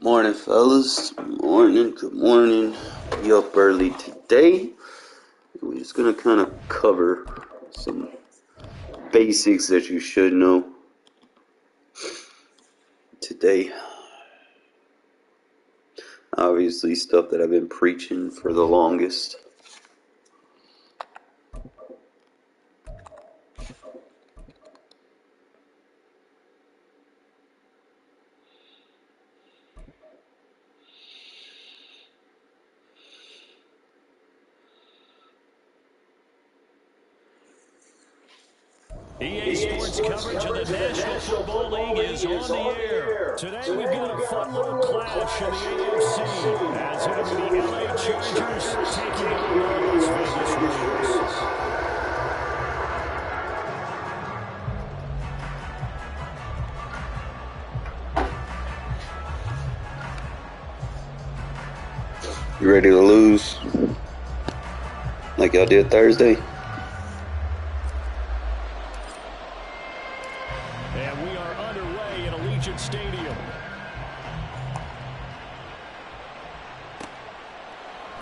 Morning, fellas. Morning. Good morning. We up early today. We're just gonna kind of cover some basics that you should know today. Obviously, stuff that I've been preaching for the longest. EA Sports coverage of the National Football League is on the air. Today we've got a fun little clash in the AFC as it'll be the LA Chargers taking on the Las Vegas Raiders. You ready to lose like y'all did Thursday? And we are underway at Allegiant Stadium.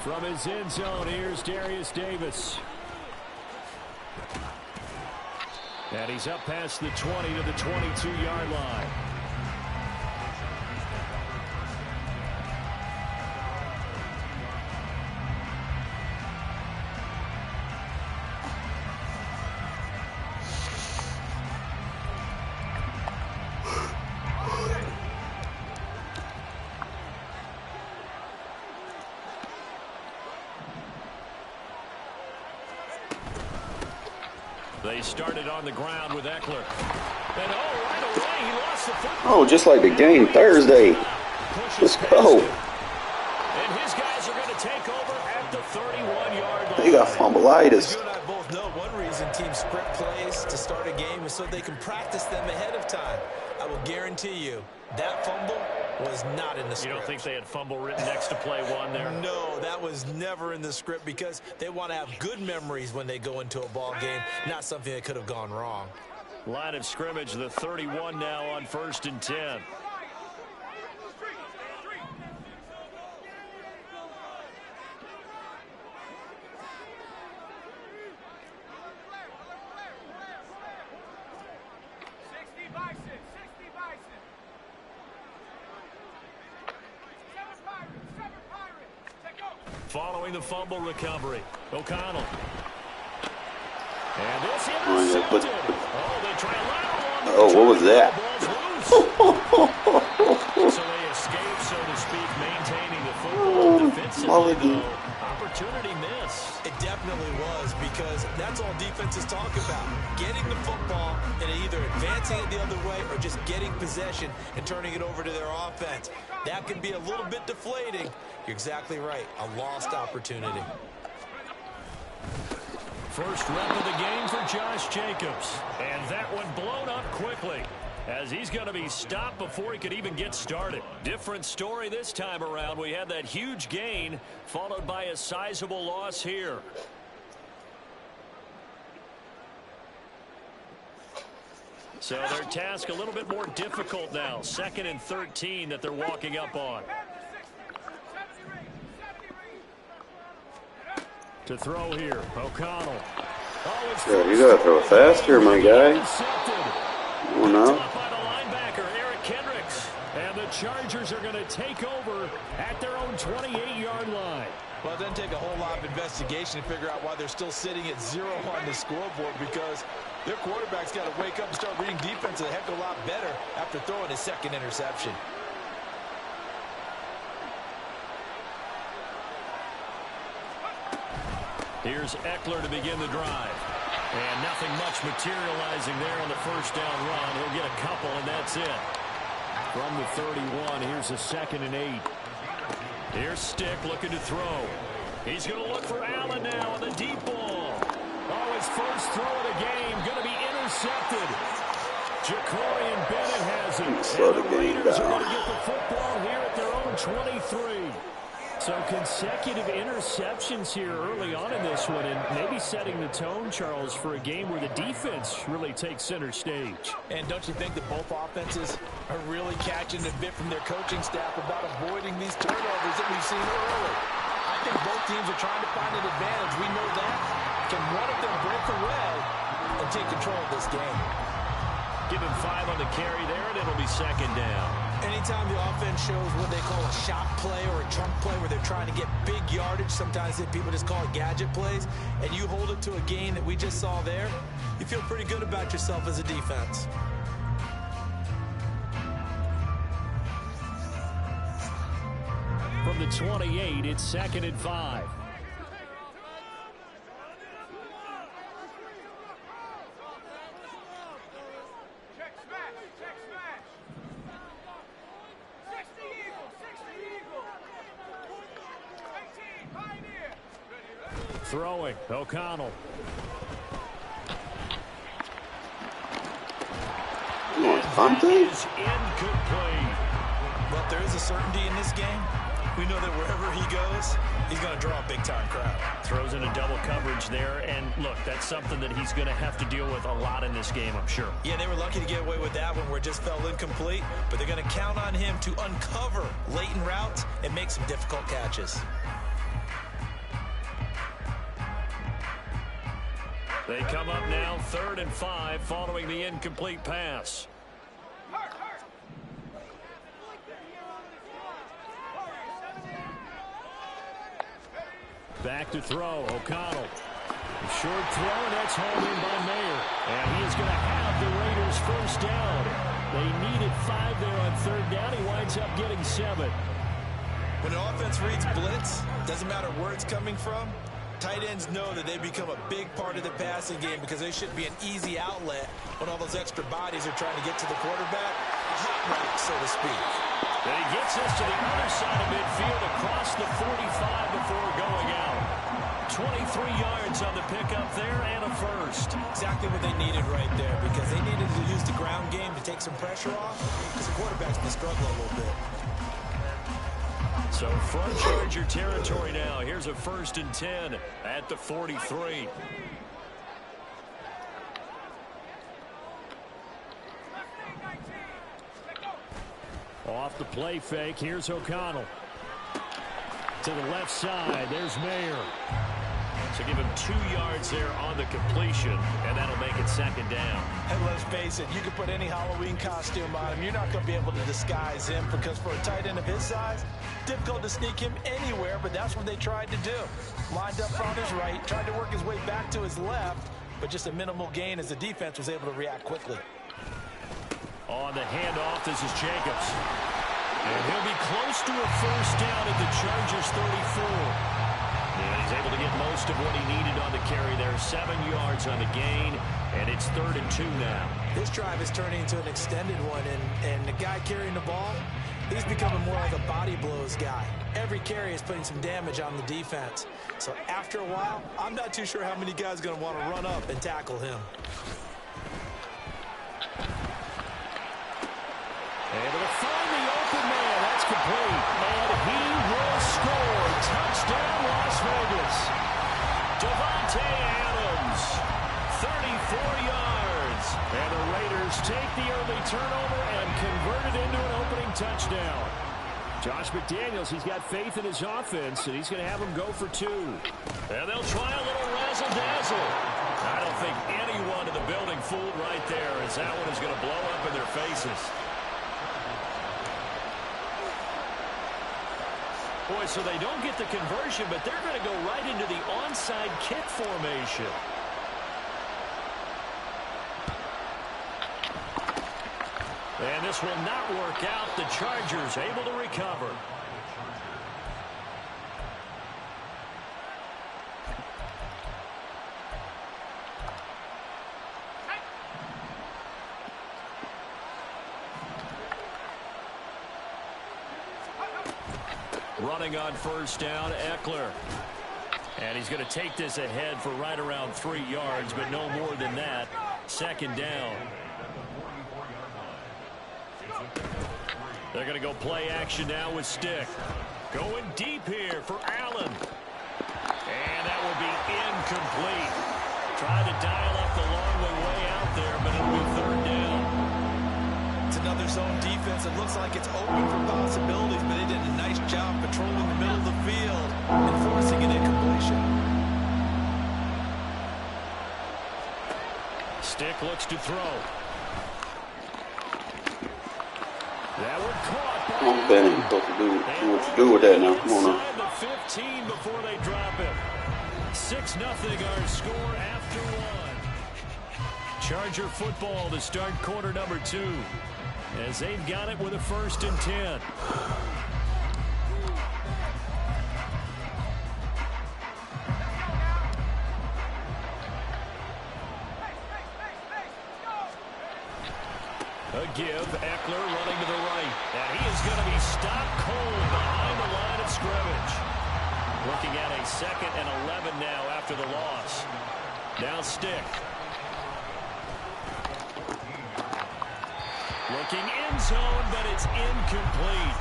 From his end zone, here's Darius Davis. And he's up past the 20 to the 22-yard line. They started on the ground with Eckler. And right away, he lost the football. Oh, just like the game Thursday. Let's go. And his guys are going to take over at the 31-yard line. They got fumbleitis. You and I both know one reason teams script plays to start a game is so they can practice them ahead of time. I will guarantee you that fumble was not in the script. You don't think they had fumble written next to play one there? No, that was never in the script because they want to have good memories when they go into a ball game, not something that could have gone wrong. Line of scrimmage, the 31 now on 1st and 10. Following the fumble recovery, O'Connell. And this intercepted. They try a lateral on the what was that? So they escape, so to speak, maintaining the football defensively, though. Opportunity miss. It definitely was because that's all defenses talk about. Getting the football and either advancing it the other way or just getting possession and turning it over to their offense. That can be a little bit deflating. You're exactly right. A lost opportunity. First rep of the game for Josh Jacobs. And that one blown up quickly as he's going to be stopped before he could even get started. Different story this time around. We had that huge gain followed by a sizable loss here. So their task a little bit more difficult now. 2nd and 13 that they're walking up on. To throw here, O'Connell. Yeah, you gotta throw faster, my guy. Oh no. By the linebacker, Eric Kendricks. And the Chargers are going to take over at their own 28-yard line. Well, it doesn't take a whole lot of investigation to figure out why they're still sitting at 0 on the scoreboard because their quarterback's got to wake up and start reading defense a heck of a lot better after throwing his 2nd interception. Here's Eckler to begin the drive. And nothing much materializing there on the 1st down run. He'll get a couple, and that's it. From the 31, here's a 2nd and 8. Here's Stick looking to throw. He's going to look for Allen now on the deep ball. Oh, his first throw of the game going to be intercepted. Jacorian Bennett has it. Slow the And the game Raiders are down. going to get the football here at their own 23. So consecutive interceptions here early on in this one, and maybe setting the tone, Charles, for a game where the defense really takes center stage. And don't you think that both offenses are really catching a bit from their coaching staff about avoiding these turnovers that we've seen early? I think both teams are trying to find an advantage. We know that. Can one of them break away and take control of this game? Give him 5 on the carry there, and it'll be second down. Anytime the offense shows what they call a shot play or a chunk play where they're trying to get big yardage, sometimes people just call it gadget plays, and you hold it to a gain that we just saw there, you feel pretty good about yourself as a defense. From the 28, it's second and 5. Throwing, O'Connell. Is incomplete. But there is a certainty in this game. We know that wherever he goes, he's going to draw a big-time crowd. Throws in a double coverage there, and look, that's something that he's going to have to deal with a lot in this game, I'm sure. Yeah, they were lucky to get away with that one where it just fell incomplete, but they're going to count on him to uncover latent routes and make some difficult catches. They come up now 3rd and 5 following the incomplete pass. Back to throw, O'Connell. Short throw, and that's hauled in by Mayer. And he is going to have the Raiders first down. They needed 5 there on 3rd down. He winds up getting 7. When the offense reads blitz, doesn't matter where it's coming from, tight ends know that they become a big part of the passing game because they should be an easy outlet when all those extra bodies are trying to get to the quarterback. A hot route, so to speak. And he gets us to the other side of midfield across the 45 before going out. 23 yards on the pickup there and a first. Exactly what they needed right there because they needed to use the ground game to take some pressure off because the quarterback's been struggling a little bit. So front Charger territory now. Here's a 1st and 10 at the 43. Off the play fake. Here's O'Connell. To the left side. There's Mayer. So give him 2 yards there on the completion, and that'll make it 2nd down. And let's face it, you can put any Halloween costume on him. You're not going to be able to disguise him because for a tight end of his size, difficult to sneak him anywhere, but that's what they tried to do. Lined up on his right, tried to work his way back to his left, but just a minimal gain as the defense was able to react quickly. On the handoff, this is Jacobs. And he'll be close to a first down at the Chargers 34. And he's able to get most of what he needed on the carry there. 7 yards on the gain, and it's 3rd and 2 now. This drive is turning into an extended one, and the guy carrying the ball, he's becoming more like a body blows guy. Every carry is putting some damage on the defense. So after a while, I'm not too sure how many guys are going to want to run up and tackle him. Able to find the open man. That's complete. And he will score. Touchdown, Las Vegas. Devontae Adams, 34 yards. And the Raiders take the early turnover and convert it into an opening touchdown. Josh McDaniels, he's got faith in his offense, and he's going to have them go for 2. And they'll try a little razzle-dazzle. I don't think anyone in the building fooled right there, as that one is going to blow up in their faces. Boy, so they don't get the conversion, but they're going to go right into the onside kick formation. And this will not work out. The Chargers able to recover. Running on first down, Eckler. And he's going to take this ahead for right around 3 yards, but no more than that. 2nd down. They're going to go play action now with Stick. Going deep here for Allen. And that will be incomplete. Tried to dial up the long way out there, but it'll be third down. It's another zone defense. It looks like it's open for possibilities, but they did a nice job patrolling the middle of the field and forcing an incompletion. Stick looks to throw. That one caught. Come on, Ben. You're supposed to do what you do with that now. Come on now. Inside the 15 before they drop it. 6-0 our score after one. Charger football to start quarter number 2. As they've got it with a 1st and 10. A give, Eckler running to the right. And he is going to be stopped cold behind the line of scrimmage. Looking at a 2nd and 11 now after the loss. Now Stick. Looking end zone, but it's incomplete.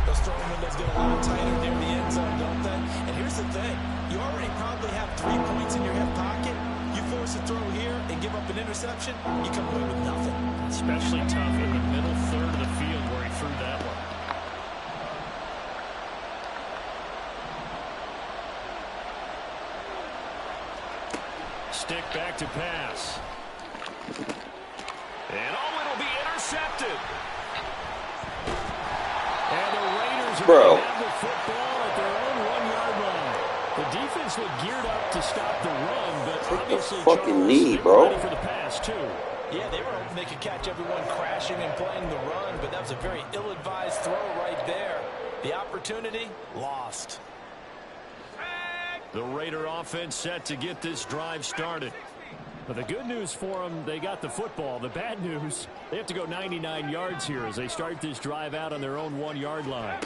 Those throwing windows get a little tighter near the end zone, don't they? And here's the thing. You already probably have 3 points in your hip pocket. You force a throw here and give up an interception, you come away with nothing. Especially tough in the middle third of the field where he threw that one. Stick back to pass. And it'll be intercepted. And the Raiders are going to have the football at their own 1-yard line. The defense looked geared up to stop the run, but obviously fucking knee, bro. ready for the pass too. Yeah, they were hoping they could catch everyone crashing and playing the run, but that was a very ill-advised throw right there. The opportunity lost. The Raider offense set to get this drive started. But the good news for them, they got the football. The bad news, they have to go 99 yards here as they start this drive out on their own 1-yard line.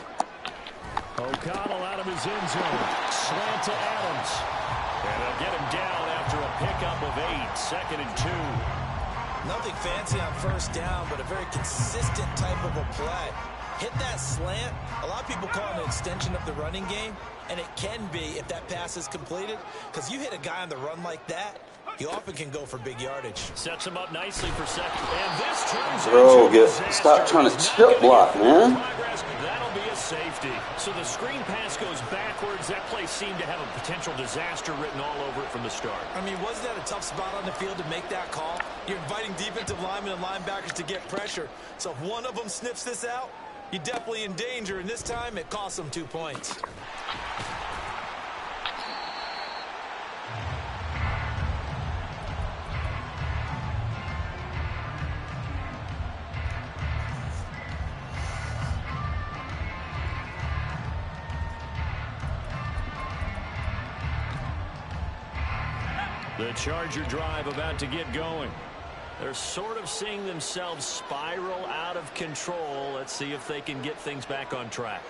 O'Connell out of his end zone. Slant to Adams. And they'll get him down after a pickup of 8. 2nd and 2. Nothing fancy on 1st down, but a very consistent type of a play. Hit that slant. A lot of people call it an extension of the running game, and it can be if that pass is completed, because you hit a guy on the run like that, you often can go for big yardage. Sets him up nicely for 2nd. And this turns Bro, into stop trying to chip block, man. That'll be a safety. So the screen pass goes backwards. That play seemed to have a potential disaster written all over it from the start. I mean, wasn't that a tough spot on the field to make that call? You're inviting defensive linemen and linebackers to get pressure. So if one of them sniffs this out, you're definitely in danger, and this time it costs them 2 points. The Charger drive about to get going. They're sort of seeing themselves spiral out of control. Let's see if they can get things back on track.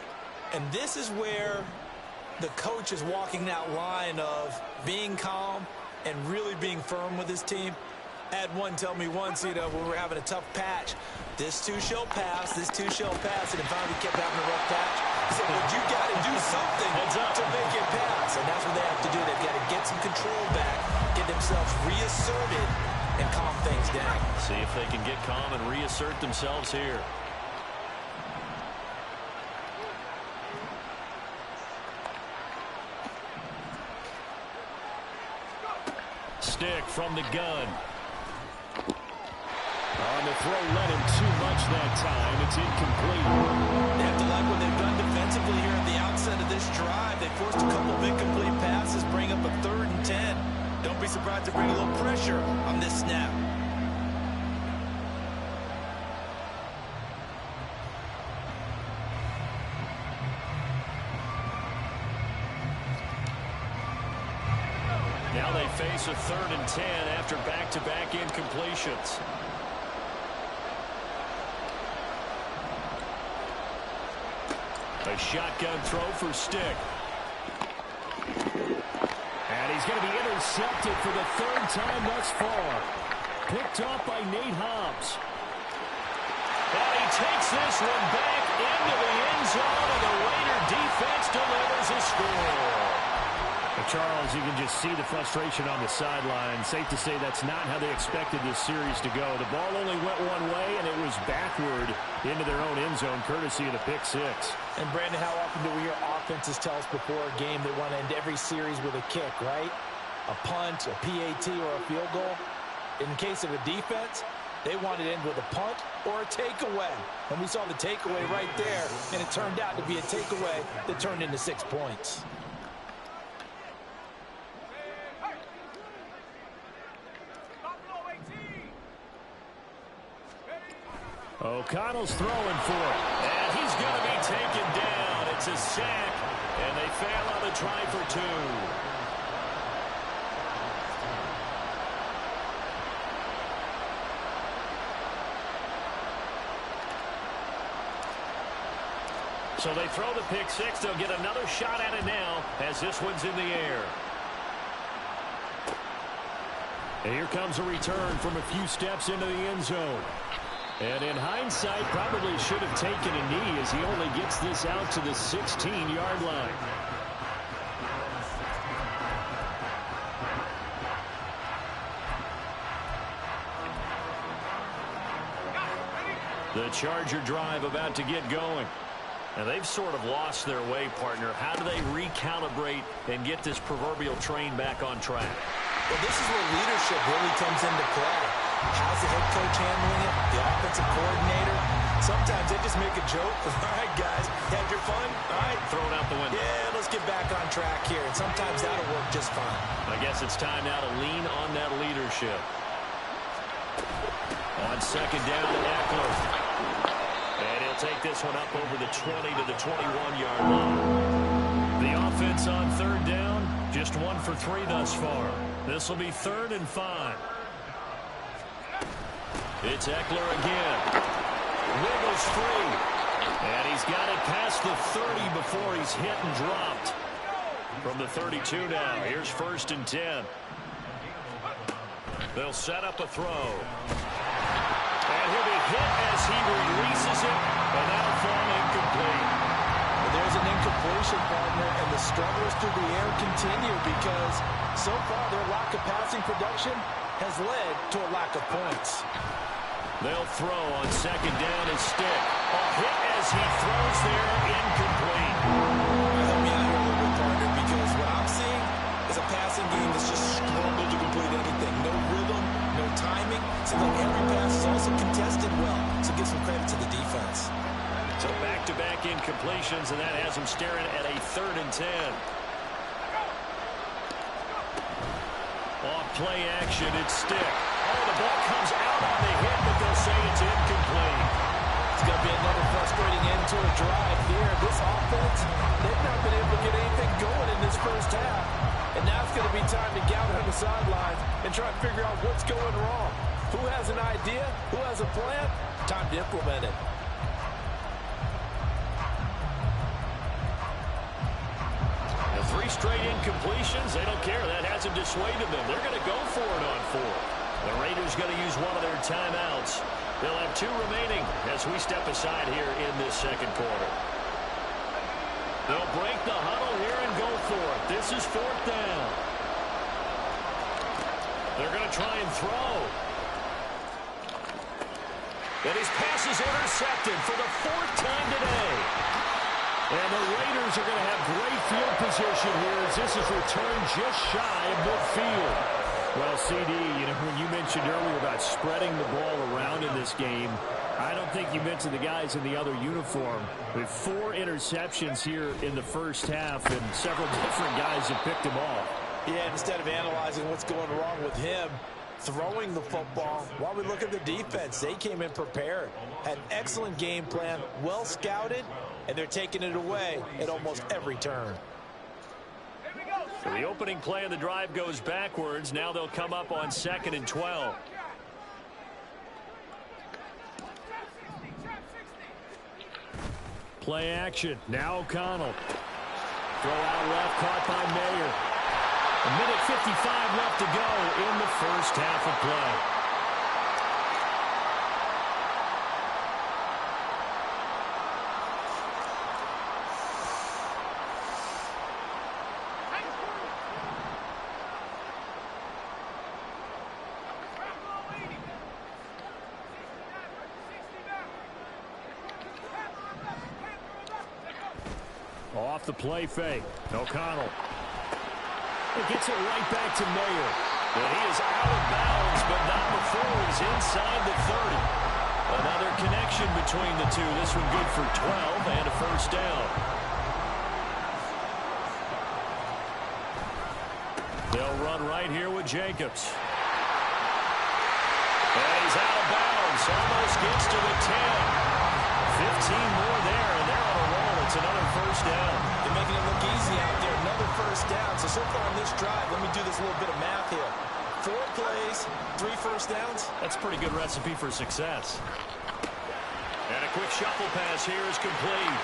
And this is where the coach is walking that line of being calm and really being firm with his team. I had one tell me once, when we were having a tough patch, this too shall pass, this too shall pass, and finally kept having a rough patch. He said, but you got to do something to make it pass, and that's what they have to do. They've got to get some control back, get themselves reasserted, and calm things down. See if they can get calm and reassert themselves here. Stick from the gun. On the throw, led him too much that time. It's incomplete. They have to like what they've done defensively here at the outset of this drive. They forced a couple of incomplete passes, bring up a 3rd and 10. Don't be surprised to bring a little pressure on this snap. Now they face a 3rd and 10 after back-to-back incompletions. A shotgun throw for Stick. And he's going to be intercepted for the 3rd time thus far. Picked off by Nate Hobbs. And he takes this one back into the end zone, and the Raider defense delivers a score. Charles, you can just see the frustration on the sideline. Safe to say that's not how they expected this series to go. The ball only went one way, and it was backward into their own end zone, courtesy of the pick six. And, Brandon, how often do we hear offenses tell us before a game they want to end every series with a kick, right? A punt, a PAT, or a field goal. In the case of a defense, they want to end with a punt or a takeaway. And we saw the takeaway right there, and it turned out to be a takeaway that turned into 6 points. O'Connell's throwing for it, and he's going to be taken down. It's a sack, and they fail on the try for 2. So they throw the pick six. They'll get another shot at it now as this one's in the air. And here comes a return from a few steps into the end zone. And in hindsight, probably should have taken a knee as he only gets this out to the 16-yard line. The Charger drive about to get going. And they've sort of lost their way, partner. How do they recalibrate and get this proverbial train back on track? Well, this is where leadership really comes into play. How's the head coach handling it? The offensive coordinator? Sometimes they just make a joke. All right, guys, had your fun? All right. Throw it out the window. Yeah, let's get back on track here. And sometimes that'll work just fine. I guess it's time now to lean on that leadership. On second down, Eckler. And he'll take this one up over the 20 to the 21-yard line. The offense on third down, just 1 for 3 thus far. This will be 3rd and 5. It's Eckler again. Wiggles free. And he's got it past the 30 before he's hit and dropped. From the 32 now, here's 1st and 10. They'll set up a throw. And he'll be hit as he releases it, and that'll fall incomplete. Well, there's an incompletion, partner, and the struggles through the air continue because so far their lack of passing production has led to a lack of points. They'll throw on second down and stick. A hit as he throws there, incomplete. Help me out here a little bit, partner, because what I'm seeing is a passing game that's just struggled to complete anything. No rhythm, no timing. Seems like every pass is also contested well, so give some credit to the defense. So back-to-back incompletions, and that has him staring at a 3rd and 10. Off play action, it's stick. Oh, the ball comes out on the hit, but they'll say it's incomplete. It's going to be another frustrating end to a drive here. This offense, they've not been able to get anything going in this first half. And now it's going to be time to gather on the sidelines and try to figure out what's going wrong. Who has an idea? Who has a plan? Time to implement it. The 3 straight incompletions, they don't care. That hasn't dissuaded them. They're going to go for it on 4th. The Raiders going to use one of their timeouts. They'll have 2 remaining as we step aside here in this second quarter. They'll break the huddle here and go for it. This is 4th down. They're going to try and throw. And his pass is intercepted for the 4th time today. And the Raiders are going to have great field position here as this is returned just shy of midfield. Well, CD, when you mentioned earlier about spreading the ball around in this game, I don't think you mentioned the guys in the other uniform. With 4 interceptions here in the first half, and several different guys have picked him off. Yeah, instead of analyzing what's going wrong with him, throwing the football, while we look at the defense, they came in prepared. Had an excellent game plan, well scouted, and they're taking it away at almost every turn. So the opening play of the drive goes backwards. Now they'll come up on 2nd and 12. Play action. Now O'Connell. Throw out left, caught by Mayer. 1:55 left to go in the first half of play. Off the play fake. O'Connell. It gets it right back to Mayer. And he is out of bounds, but not before he's inside the 30. Another connection between the two. This one good for 12 and a first down. They'll run right here with Jacobs. And he's out of bounds. Almost gets to the 10. 15 more there, and they're on a roll. It's another first down. They're making it look easy out there. Another first down. So far on this drive, let me do this little bit of math here. 4 plays, 3 first downs. That's a pretty good recipe for success. And a quick shuffle pass here is complete.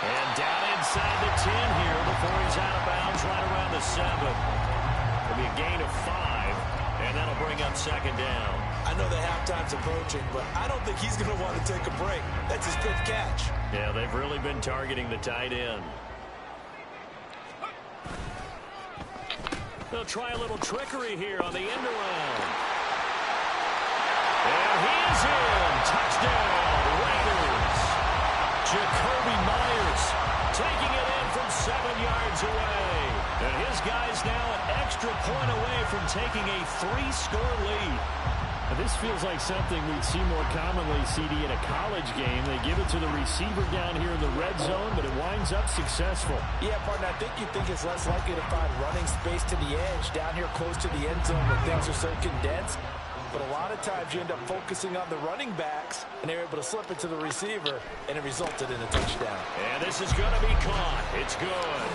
And down inside the 10 here before he's out of bounds right around the 7. It'll be a gain of 5, and that'll bring up second down. I know that halftime's approaching, but I don't think he's going to want to take a break. That's his 5th catch. Yeah, they've really been targeting the tight end. They'll try a little trickery here on the end around. And he is in. Touchdown, Raiders. Jacoby Myers taking it in from 7 yards away. And his guy's now an extra point away from taking a 3-score lead. This feels like something we'd see more commonly, CD, in a college game. They give it to the receiver down here in the red zone, but it winds up successful. Yeah, partner, I think you think it's less likely to find running space to the edge down here close to the end zone where things are so condensed. But a lot of times you end up focusing on the running backs, and they're able to slip it to the receiver, and it resulted in a touchdown. And this is going to be caught. It's good.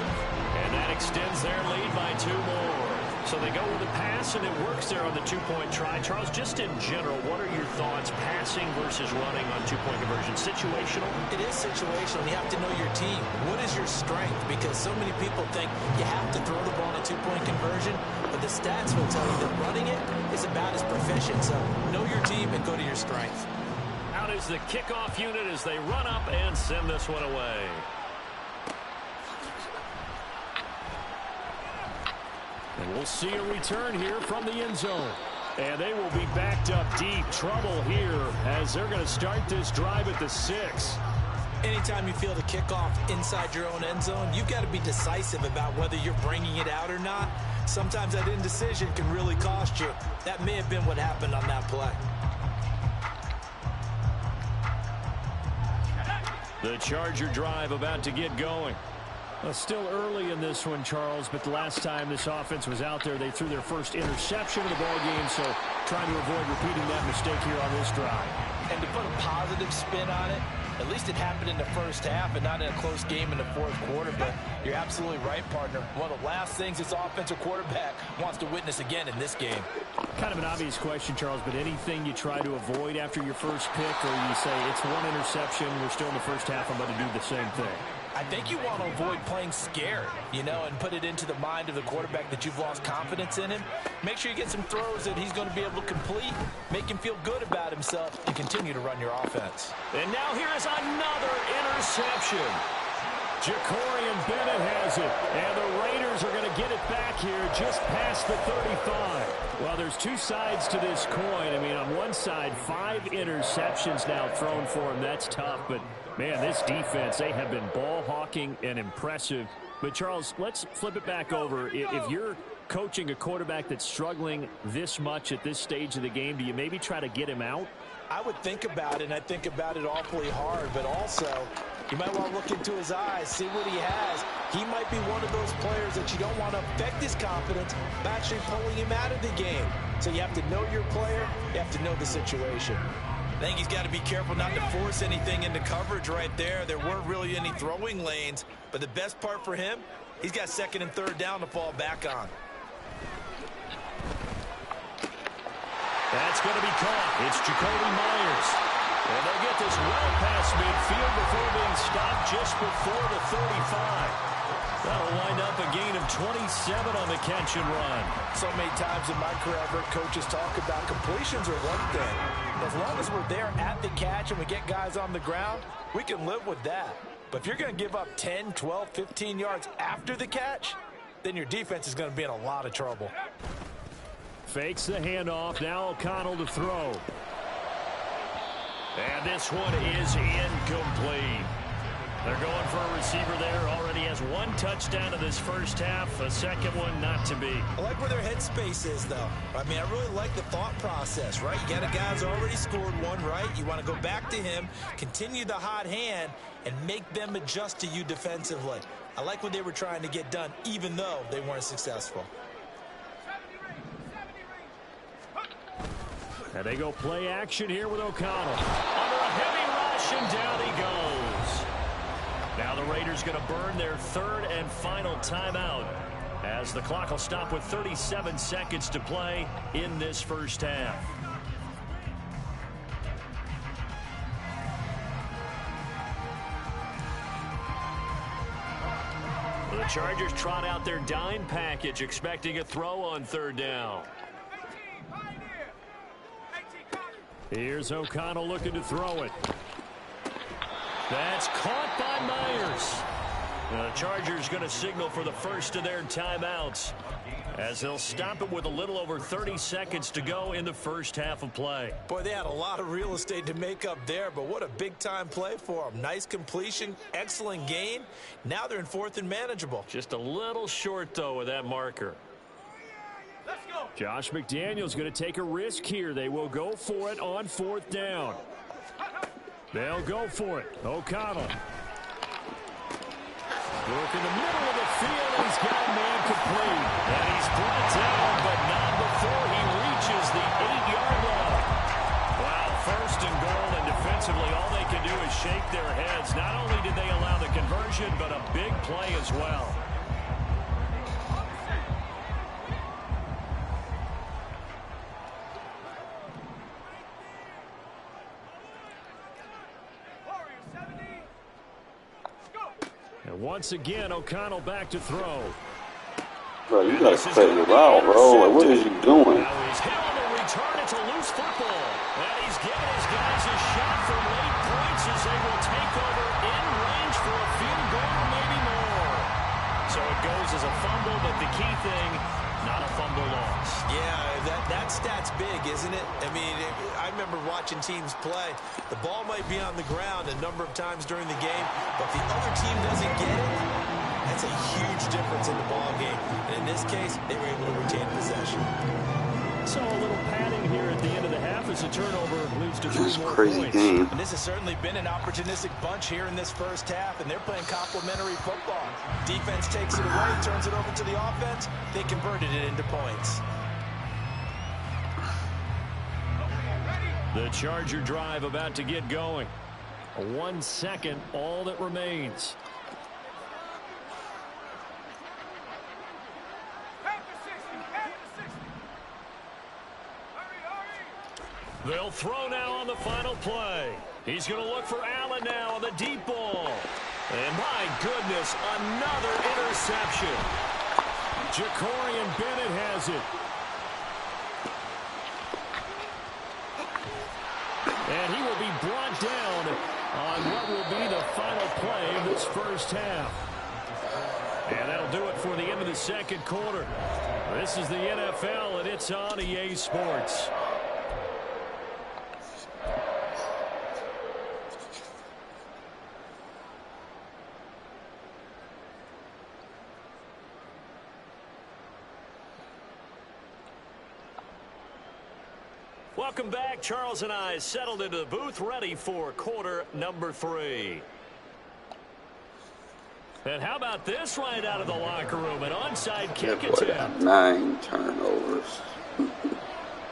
And that extends their lead by 2 more. So they go with the pass, and it works there on the 2-point try. Charles, just in general, what are your thoughts passing versus running on 2-point conversion? Situational? It is situational. You have to know your team. What is your strength? Because so many people think you have to throw the ball on a 2-point conversion, but the stats will tell you that running it is about as proficient. So know your team and go to your strength. Out is the kickoff unit as they run up and send this one away. And we'll see a return here from the end zone. And they will be backed up deep. Trouble here as they're going to start this drive at the 6. Anytime you feel the kickoff inside your own end zone, you've got to be decisive about whether you're bringing it out or not. Sometimes that indecision can really cost you. That may have been what happened on that play. The Charger drive about to get going. Well, still early in this one, Charles, but the last time this offense was out there, they threw their first interception of the ball game, so trying to avoid repeating that mistake here on this drive. And to put a positive spin on it, at least it happened in the first half and not in a close game in the fourth quarter. But you're absolutely right, partner. One of the last things this offensive quarterback wants to witness again in this game. Kind of an obvious question, Charles, but anything you try to avoid after your first pick, or you say it's 1 interception, we're still in the first half, I'm going to do the same thing? I think you want to avoid playing scared, and put it into the mind of the quarterback that you've lost confidence in him. Make sure you get some throws that he's going to be able to complete, make him feel good about himself, and continue to run your offense. And now here is another interception. Jacorian Bennett has it, and the Raiders are going to get it back here just past the 35. Well, there's 2 sides to this coin. I mean, on one side, 5 interceptions now thrown for him. That's tough, but man, this defense, they have been ball hawking and impressive. But, Charles, let's flip it back over. If you're coaching a quarterback that's struggling this much at this stage of the game, do you maybe try to get him out? I would think about it, and I think about it awfully hard, but also you might want to look into his eyes, see what he has. He might be one of those players that you don't want to affect his confidence by actually pulling him out of the game. So you have to know your player, you have to know the situation. I think he's got to be careful not to force anything into coverage right there. There weren't really any throwing lanes, but the best part for him, he's got 2nd and 3rd down to fall back on. That's going to be caught. It's Jacoby Myers. And they'll get this well past midfield before being stopped just before the 35. That'll wind up a gain of 27 on the catch and run. So many times in my career, I've heard coaches talk about completions are one thing. As long as we're there at the catch and we get guys on the ground, we can live with that. But if you're going to give up 10, 12, 15 yards after the catch, then your defense is going to be in a lot of trouble. Fakes the handoff. Now O'Connell to throw. And this one is incomplete. They're going for a receiver there. Already has one touchdown in this first half. A second one not to be. I like where their headspace is, though. I mean, I really like the thought process, right? You got a guy who's already scored one, right? You want to go back to him, continue the hot hand, and make them adjust to you defensively. I like what they were trying to get done, even though they weren't successful. And they go play action here with O'Connell. Under a heavy rush, and down he goes. Now the Raiders going to burn their third and final timeout as the clock will stop with 37 seconds to play in this first half. The Chargers trot out their dime package, expecting a throw on third down. Here's O'Connell looking to throw it. That's caught by Myers. The Chargers going to signal for the first of their timeouts as they'll stop it with a little over 30 seconds to go in the first half of play. Boy, they had a lot of real estate to make up there, but what a big-time play for them. Nice completion, excellent gain. Now they're in fourth and manageable. Just a little short, though, with that marker. Josh McDaniels going to take a risk here. They will go for it on fourth down. They'll go for it. O'Connell. Work in the middle of the field, and he's got a man complete. And he's brought down, but not before he reaches the 8-yard line. Wow, first and goal, and defensively, all they can do is shake their heads. Not only did they allow the conversion, but a big play as well. And once again, O'Connell back to throw. Bro, you gotta cut it out, bro. Like, what is he doing? Now he's hit on the return. It's a loose football. And he's giving his guys a shot for late points as they will take over in range for a field goal or maybe more. So it goes as a fumble, but the key thing, not a fumble loss. Yeah, that stat's big, isn't it? I mean, I remember watching teams play. The ball might be on the ground a number of times during the game, but if the other team doesn't get it, that's a huge difference in the ball game. And in this case, they were able to retain possession. So a little padding here at the end of the half as a turnover leads to 3 more Crazy points. game. And this has certainly been an opportunistic bunch here in this first half, and they're playing complementary football. Defense takes it away, turns it over to the offense. They converted it into points. The Charger drive about to get going. 1 second, all that remains. They'll throw now on the final play. He's going to look for Allen now on the deep ball. And my goodness, another interception. Jacorian Bennett has it. And he will be brought down on what will be the final play of this first half. And that'll do it for the end of the second quarter. This is the NFL, and it's on EA Sports. Welcome back. Charles and I settled into the booth, ready for quarter number 3. And how about this right out of the locker room? An onside kick attempt. 9 turnovers.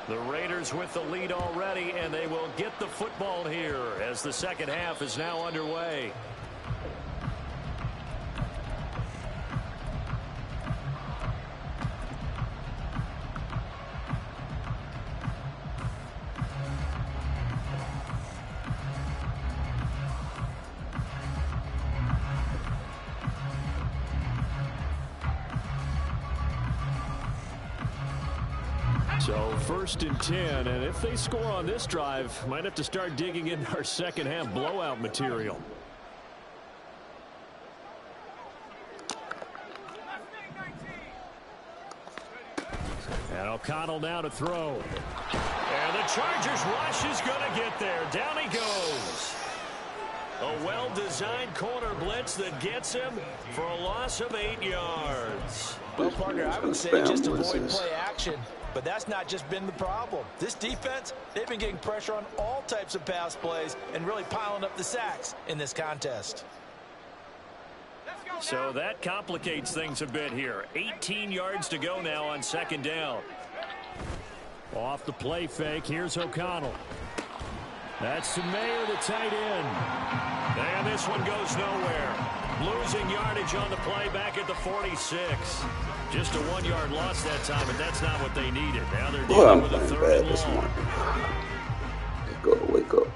The Raiders with the lead already, and they will get the football here as the second half is now underway. So 1st and 10, and if they score on this drive, might have to start digging in our second half blowout material. And O'Connell now to throw. And the Chargers rush is going to get there. Down he goes. A well well-designed corner blitz that gets him for a loss of 8 yards. Well, partner, I would say just avoid play action, but that's not just been the problem. This defense, they've been getting pressure on all types of pass plays and really piling up the sacks in this contest. So that complicates things a bit here. 18 yards to go now on second down. Off the play fake, here's O'Connell. That's Mayer, the tight end. And this one goes nowhere. Losing yardage on the play back at the 46. Just a 1-yard loss that time, but that's not what they needed. Now they're dealing with a third and long. Go to wake up.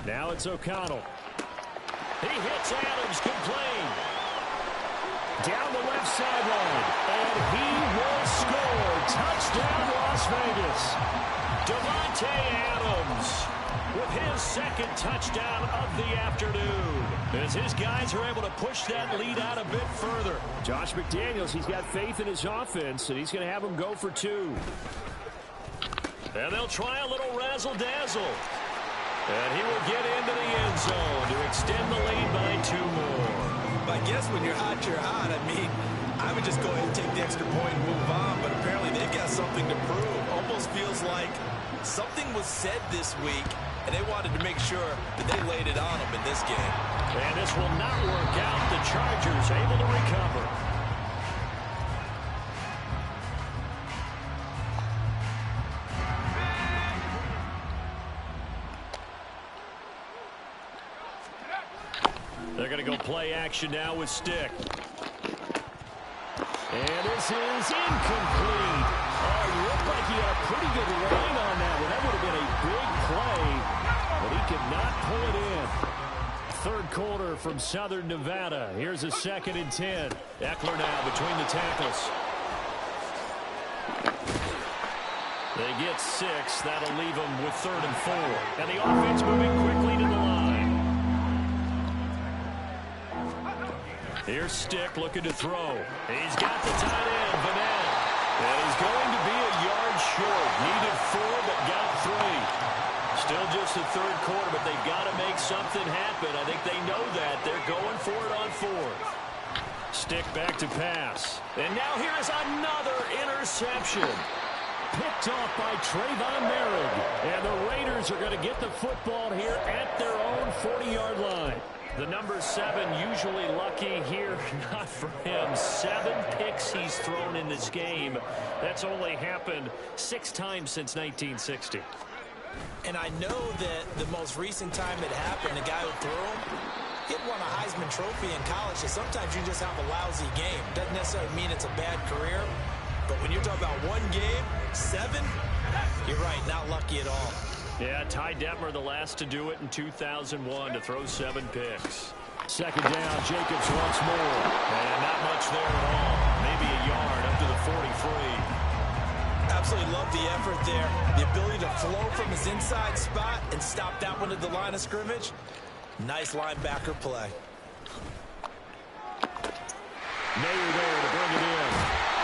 Now it's O'Connell. He hits Adams, good play. Down the left sideline, and he will score. Touchdown, Las Vegas. Davante Adams with his second touchdown of the afternoon. As his guys are able to push that lead out a bit further. Josh McDaniels, he's got faith in his offense, and he's going to have them go for 2. And they'll try a little razzle-dazzle. And he will get into the end zone to extend the lead by 2 more. I guess when you're hot, you're hot. I mean, I would just go ahead and take the extra point and move on, but apparently they've got something to prove. Almost feels like something was said this week, and they wanted to make sure that they laid it on them in this game. And this will not work out. The Chargers able to recover. They're going to go play action now with Stick. And this is incomplete. Oh, it looked like he had a pretty good line on that one. That would have been a big play, but he could not pull it in. Third quarter from Southern Nevada. Here's a 2nd and 10. Eckler now between the tackles. They get 6. That'll leave them with 3rd and 4. And the offense moving quickly to the line. Here's Stick looking to throw. He's got the tight end, Vanette. And he's going to be a yard short. Needed 4, but got 3. Still just the third quarter, but they've got to make something happen. I think they know that. They're going for it on 4th. Stick back to pass. And now here is another interception. Picked off by Trayvon Merrick. And the Raiders are going to get the football here at their own 40-yard line. The number 7 usually lucky here. Not for him. 7 picks he's thrown in this game. That's only happened 6 times since 1960. And I know that the most recent time it happened, the guy who threw him, he had won a Heisman Trophy in college. So sometimes you just have a lousy game. Doesn't necessarily mean it's a bad career. But when you're talking about 1 game, 7, you're right, not lucky at all. Yeah, Ty Detmer the last to do it in 2001 to throw 7 picks. 2nd down, Jacobs once more. And not much there at all. Maybe a yard up to the 43. Absolutely love the effort there. The ability to flow from his inside spot and stop that one at the line of scrimmage. Nice linebacker play. Mayer there to bring it in.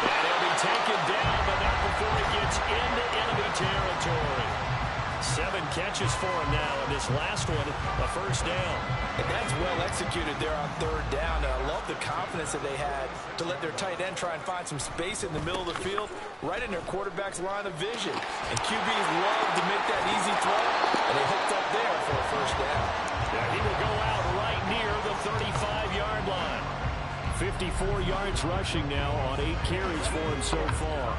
And he'll be taken down, but not before he gets into enemy territory. 7 catches for him now, and this last one, a first down. And that's well executed there on 3rd down. And I love the confidence that they had to let their tight end try and find some space in the middle of the field, right in their quarterback's line of vision. And QBs love to make that easy throw, and they hooked up there for a first down. Yeah, he will go out right near the 35-yard line. 54 yards rushing now on 8 carries for him so far.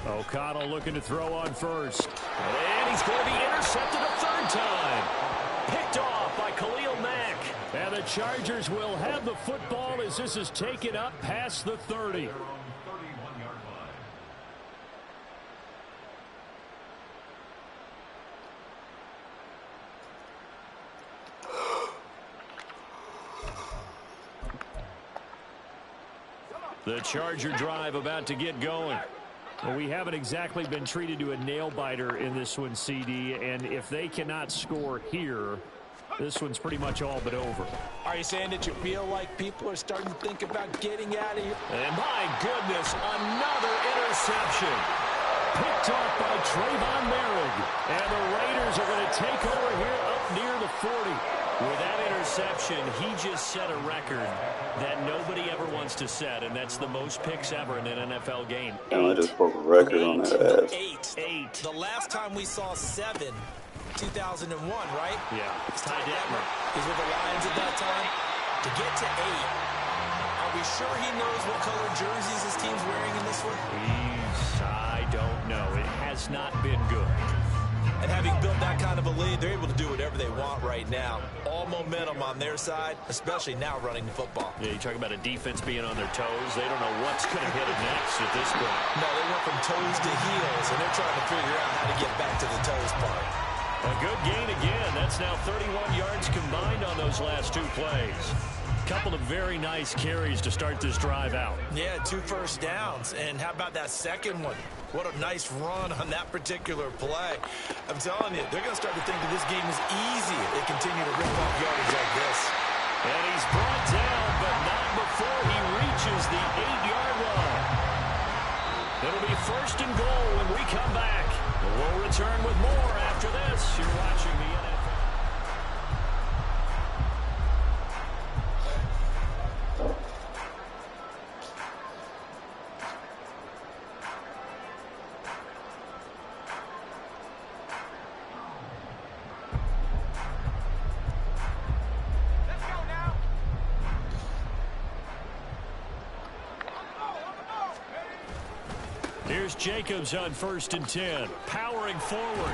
O'Connell looking to throw on first. And he's going to be intercepted a 3rd time. Picked off by Khalil Mack. And the Chargers will have the football as this is taken up past the 30. The Charger drive about to get going. Well, we haven't exactly been treated to a nail-biter in this one, CD, and if they cannot score here, This one's pretty much all but over. Are you saying that you feel like people are starting to think about getting out of here? And my goodness, another interception. Picked off by Trayvon Merrick. And the Raiders are going to take over here up near the 40. With that interception, he just set a record that nobody ever wants to set, and that's the most picks ever in an NFL game. I just broke a record on that ass. Eight. The last time we saw 7, 2001, right? Yeah. Ty Detmer is with the Lions at that time. To get to 8, are we sure he knows what color jerseys his team's wearing in this one? I don't know. It has not been good. And having built that kind of a lead, they're able to do whatever they want right now. All momentum on their side, especially now running the football. Yeah, you talk about a defense being on their toes. They don't know what's going to hit them next at this point. No, they went from toes to heels, and they're trying to figure out how to get back to the toes part. A good gain again. That's now 31 yards combined on those last 2 plays. Couple of very nice carries to start this drive out. Yeah, 2 first downs. And how about that second one? What a nice run on that particular play. I'm telling you, they're going to start to think that this game is easy if they continue to rip off yardage like this. And he's brought down, but not before he reaches the 8-yard line. It'll be first and goal when we come back. We'll return with more after this. You're watching the NFL. Here's Jacobs on 1st and 10, powering forward.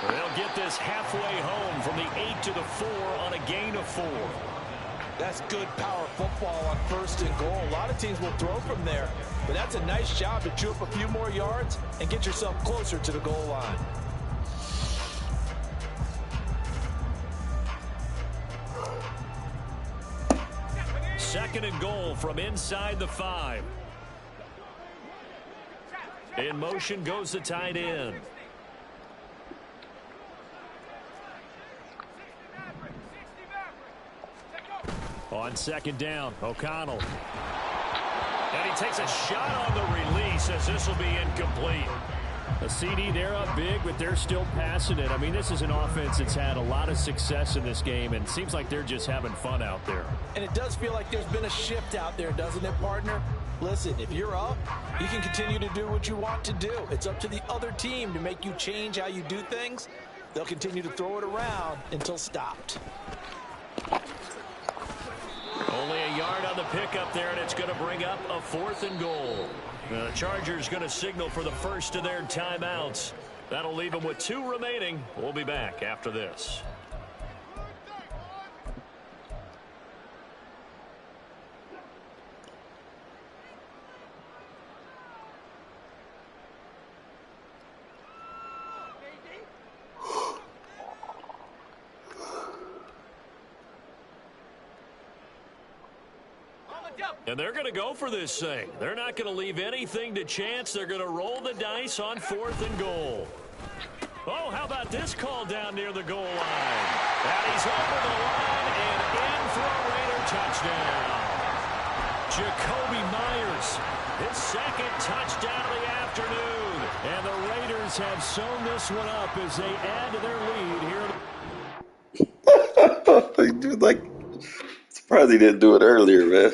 They'll get this halfway home from the 8 to the 4 on a gain of 4. That's good power football on 1st and goal. A lot of teams will throw from there, but that's a nice job to chew up a few more yards and get yourself closer to the goal line. Second and goal from inside the 5. In motion goes the tight end. On 2nd down, O'Connell. And he takes a shot on the release as this will be incomplete. A CD, they're up big, but they're still passing it. I mean, this is an offense that's had a lot of success in this game, and it seems like they're just having fun out there. And it does feel like there's been a shift out there, doesn't it, partner? Listen, if you're up, you can continue to do what you want to do. It's up to the other team to make you change how you do things. They'll continue to throw it around until stopped. Only a yard on the pickup there, and it's going to bring up a 4th and goal. The Chargers going to signal for the first of their timeouts. That'll leave them with 2 remaining. We'll be back after this. And they're going to go for this thing. They're not going to leave anything to chance. They're going to roll the dice on 4th and goal. Oh, how about this call down near the goal line? And he's over the line and in for a Raider touchdown. Jacoby Myers, his 2nd touchdown of the afternoon. And the Raiders have sewn this one up as they add to their lead here. Dude, like, surprised he didn't do it earlier, man.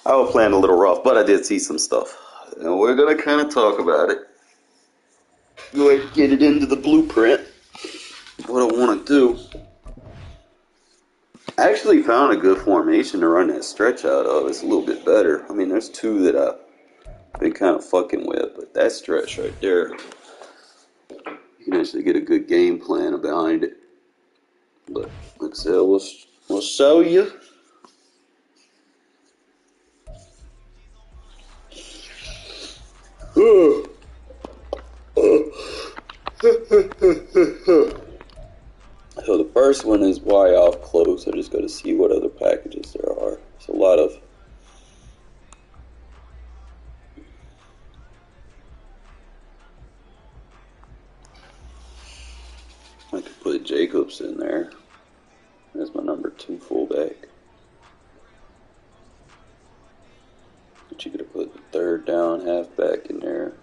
I was playing a little rough, but I did see some stuff. And we're going to kind of talk about it. Go ahead and get it into the blueprint. What I want to do. I actually found a good formation to run that stretch out of. It's a little bit better. I mean, there's 2 that I've been kind of fucking with, but that stretch right there, you can actually get a good game plan behind it. But like I said, we'll show you. So the first one is why off close. I just got to see what other packages there are. There's a lot of I could put Jacobs in there as my number 2 fullback. But you could have put the third down halfback in there.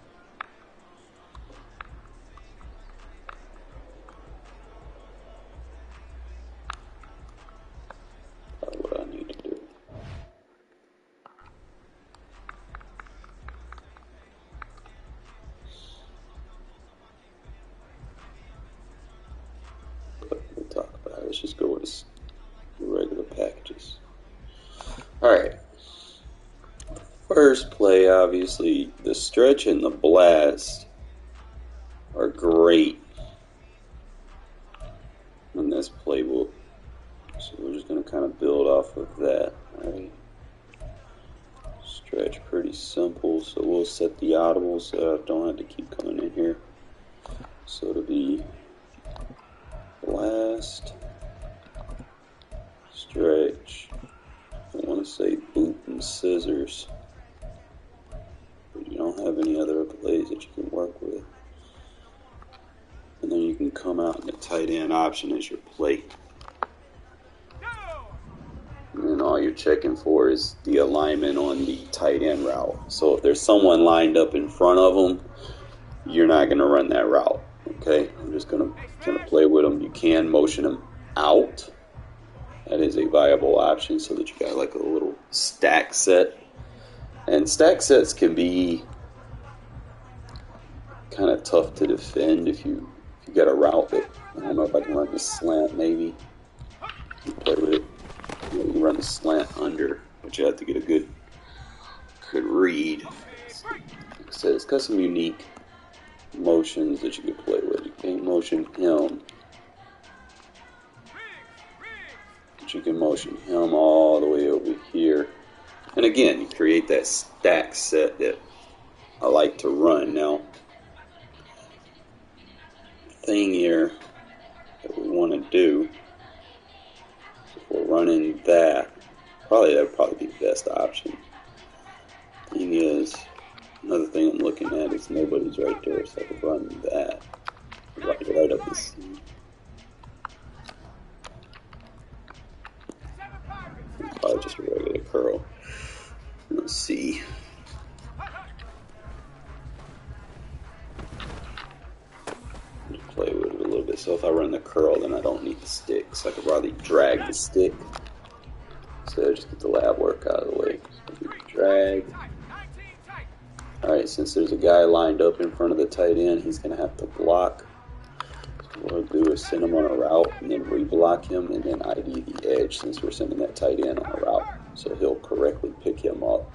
Probably what I need to do. But we'll talk about it. Let's just go with the regular packages. Alright. First play, obviously, the stretch and the blast are great in this playbook. So we're just going to kind of build off of that. Alright. Stretch pretty simple, so we'll set the audible so I don't have to keep coming in here. So it'll be blast, stretch. I want to say boot and scissors. But you don't have any other plays that you can work with. And then you can come out in the tight end option as your play. And then all you're checking for is the alignment on the tight end route. So if there's someone lined up in front of them, you're not going to run that route. Okay, I'm just going to kind of play with them. You can motion them out. That is a viable option so that you got like a little stack set. And stack sets can be kind of tough to defend if you got a route that, I don't know if I can run the slant maybe. You play with it. You can run the slant under, but you have to get a good read. Like I said, it's got some unique motions that you can play with. You can't motion him, but you can motion him all the way over here. And again, you create that stack set that I like to run. Now, the thing here that we want to do, if we're running that, that would probably be the best option. Thing is, another thing I'm looking at is nobody's right there, so I could run that right up the seam. Probably just a regular curl. Let's see. Just play with it a little bit. So if I run the curl, then I don't need the stick. So I could probably drag the stick. So just get the lab work out of the way. So drag. Alright, since there's a guy lined up in front of the tight end, he's going to have to block. So what we'll do is send him on a route and then reblock him and then ID the edge since we're sending that tight end on a route. So he'll correctly pick him up.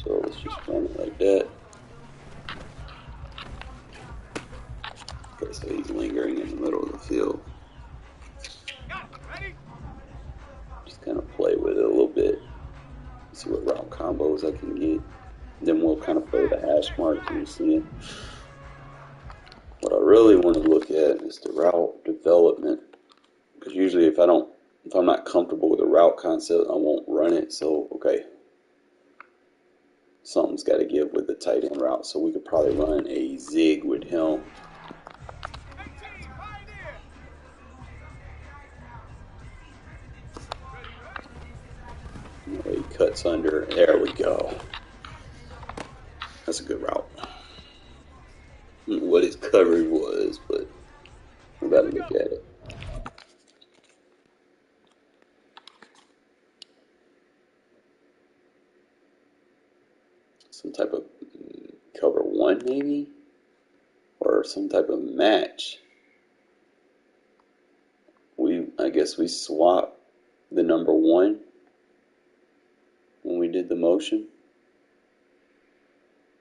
So let's just run it like that. Okay, so he's lingering in the middle of the field. Just kind of play with it a little bit. See what route combos I can get. Then we'll kind of play the hash marks and see it. What I really want to look at is the route development. Because usually if I'm not comfortable with the route concept, I won't run it. So, okay. Something's got to give with the tight end route. So we could probably run a zig with him. He cuts under. There we go. That's a good route. I don't know what his coverage was, but we got to look at it. Some type of cover one, maybe? Or some type of match. I guess we swapped the number 1 when we did the motion.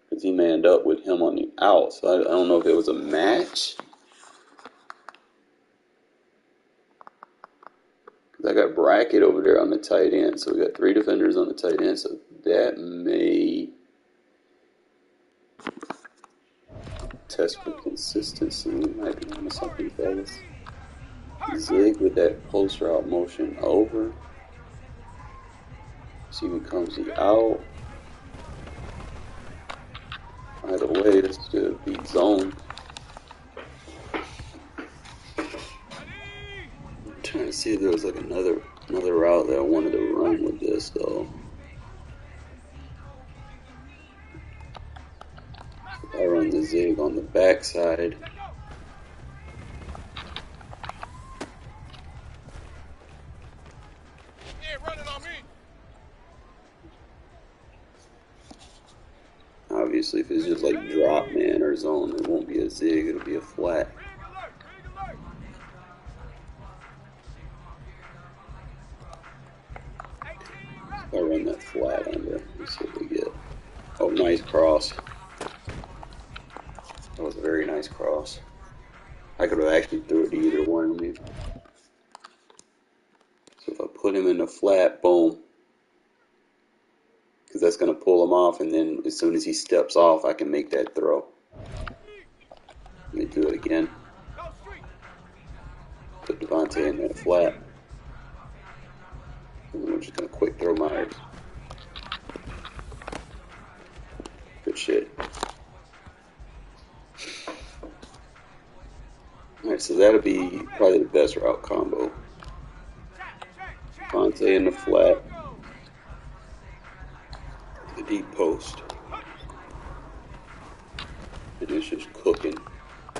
Because he manned up with him on the out. So I don't know if it was a match. Because I got bracket over there on the tight end. So we got 3 defenders on the tight end. So that may test for consistency. We might be on something, fellas. Zig with that post route motion over. See who comes the out. Either way, let's do a beat zone. see if there was like another route that I wanted to run with this though. I run the zig on the backside. Obviously, if it's just like drop man or zone, it won't be a zig, it'll be a flat. I run that flat under. Let's see what we get. Oh, nice cross. That was a very nice cross. I could have actually threw it to either one of me. So if I put him in the flat, boom. Because that's going to pull him off, and then as soon as he steps off, I can make that throw. Let me do it again. Put Devontae in that flat. And we're just going to quick throw Myers. Good shit. Alright, so that'll be probably the best route combo. Devontae in the flat. The deep post. And it's just cooking.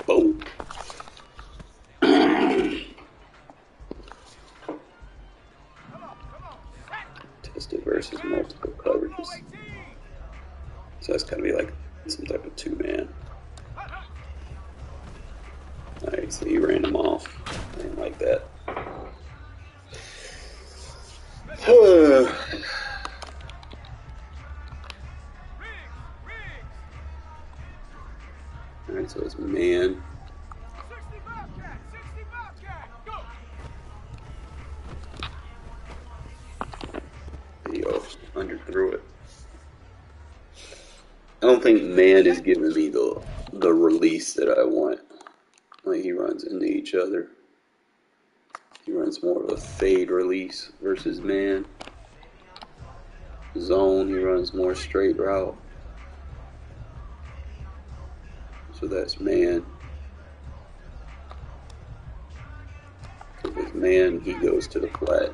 Boom. Tested versus multiple coverages. So that's gotta be like some type of two-man. Alright, so he ran him off. I didn't like that. Alright, so it's man. There you go. Underthrew it. I don't think man is giving me the release that I want. Like he runs into each other. He runs more of a fade release versus man. Zone, he runs more straight route. So that's man. If it's man, he goes to the flat.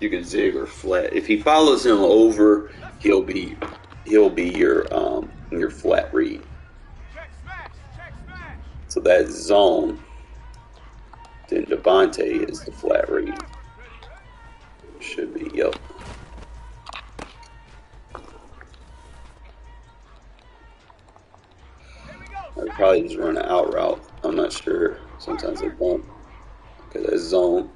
You can zig or flat. If he follows him over, he'll be your flat read. So that's zone. Then Devontae is the flat read. Should be, yep. I'd probably just run an out route. I'm not sure. Sometimes they bump. Okay, that's zone.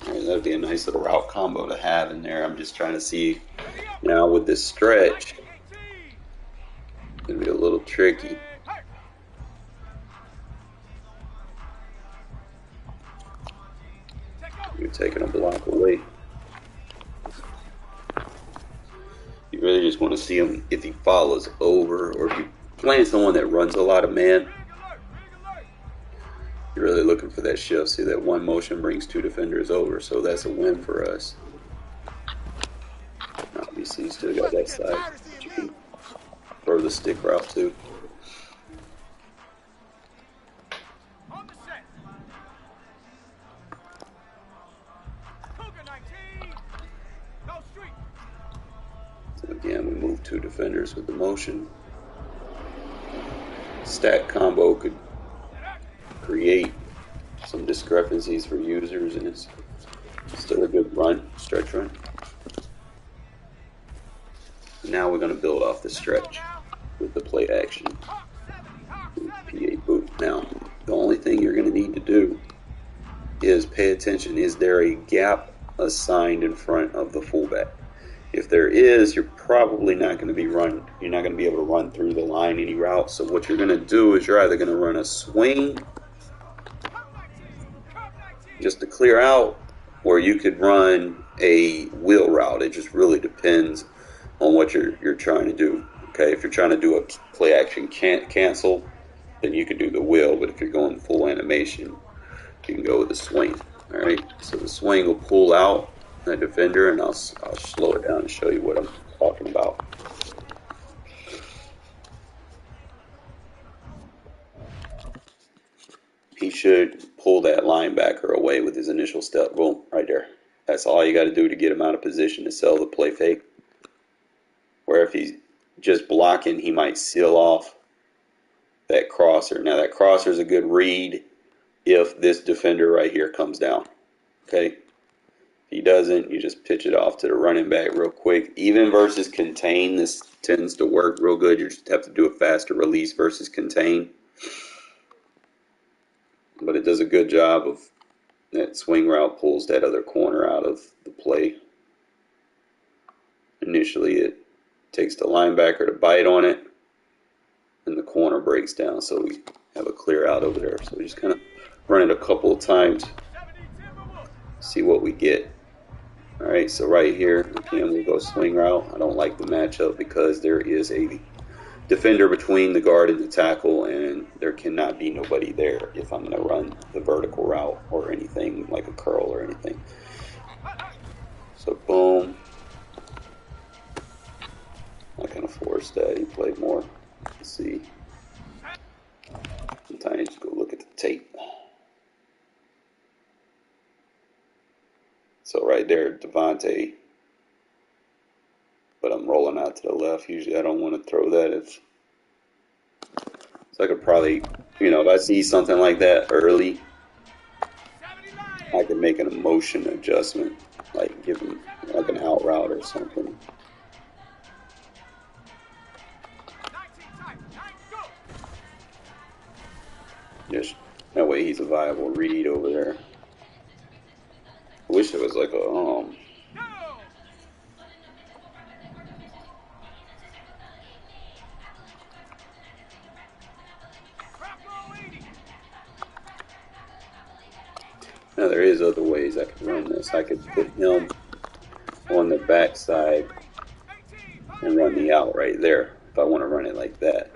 That'd be a nice little route combo to have in there. I'm just trying to see now with this stretch. It's gonna be a little tricky. You're taking a block away. You really just want to see him if he follows over, or if you're playing someone that runs a lot of man. You're really looking for that shift. See, that one motion brings two defenders over, so that's a win for us. Obviously, you still got that side, but you can throw the stick route too. So again, we move two defenders with the motion. Stack combo could create some discrepancies for users, and it's still a good run, stretch run. Now we're going to build off the stretch with the play action. PA boot. Now, the only thing you're going to need to do is pay attention. Is there a gap assigned in front of the fullback? If there is, you're probably not going to be you're not going to be able to run through the line any route. So what you're going to do is you're either going to run a swing just to clear out, or you could run a wheel route. It just really depends on what you're trying to do. Okay, if you're trying to do a play action cancel, then you can do the wheel. But if you're going full animation, you can go with the swing. All right, so the swing will pull out, a defender, and I'll slow it down and show you what I'm talking about. He should pull that linebacker away with his initial step. Boom, right there. That's all you got to do to get him out of position to sell the play fake. Where if he's just blocking, he might seal off that crosser. Now that crosser is a good read if this defender right here comes down. Okay? If he doesn't, you just pitch it off to the running back real quick. Even versus contain, this tends to work real good. You just have to do a faster release versus contain. But it does a good job of that swing route, pulls that other corner out of the play. Initially, it takes the linebacker to bite on it, and the corner breaks down, so we have a clear out over there. So we just kind of run it a couple of times, see what we get. All right, so right here, again, we go swing route. I don't like the matchup because there is a defender between the guard and the tackle, and there cannot be nobody there if I'm going to run the vertical route or anything like a curl or anything. So boom. I kind of forced that. He played more. Let's see. Sometimes you just go look at the tape. So right there, Devontae. But I'm rolling out to the left. Usually I don't want to throw that. So I could probably, if I see something like that early, I could make an motion adjustment, like give him like an out route or something. Just that way he's a viable read over there. I wish it was like a Now there is other ways I could run this. I could put him on the backside and run the out right there if I want to run it like that.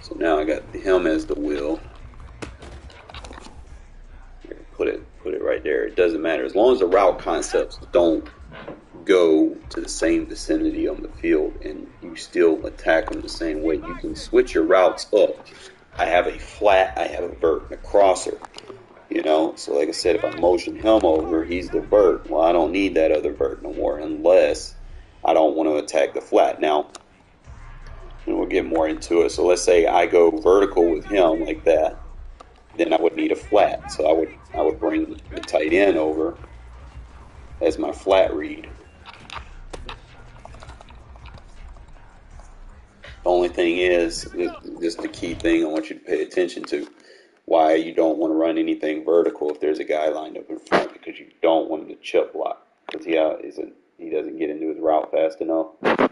So now I got him as the wheel. Put it right there. It doesn't matter as long as the route concepts don't go to the same vicinity on the field and you still attack them the same way. You can switch your routes up. I have a flat, I have a vert, and a crosser. So like I said, if I motion him over, he's the vert. Well, I don't need that other vert no more unless I don't want to attack the flat. Now, and we'll get more into it. So let's say I go vertical with him like that, then I would need a flat. So I would bring the tight end over as my flat read. The only thing is, this is the key thing I want you to pay attention to, why you don't want to run anything vertical if there's a guy lined up in front, because you don't want him to chip block, because he doesn't get into his route fast enough. That's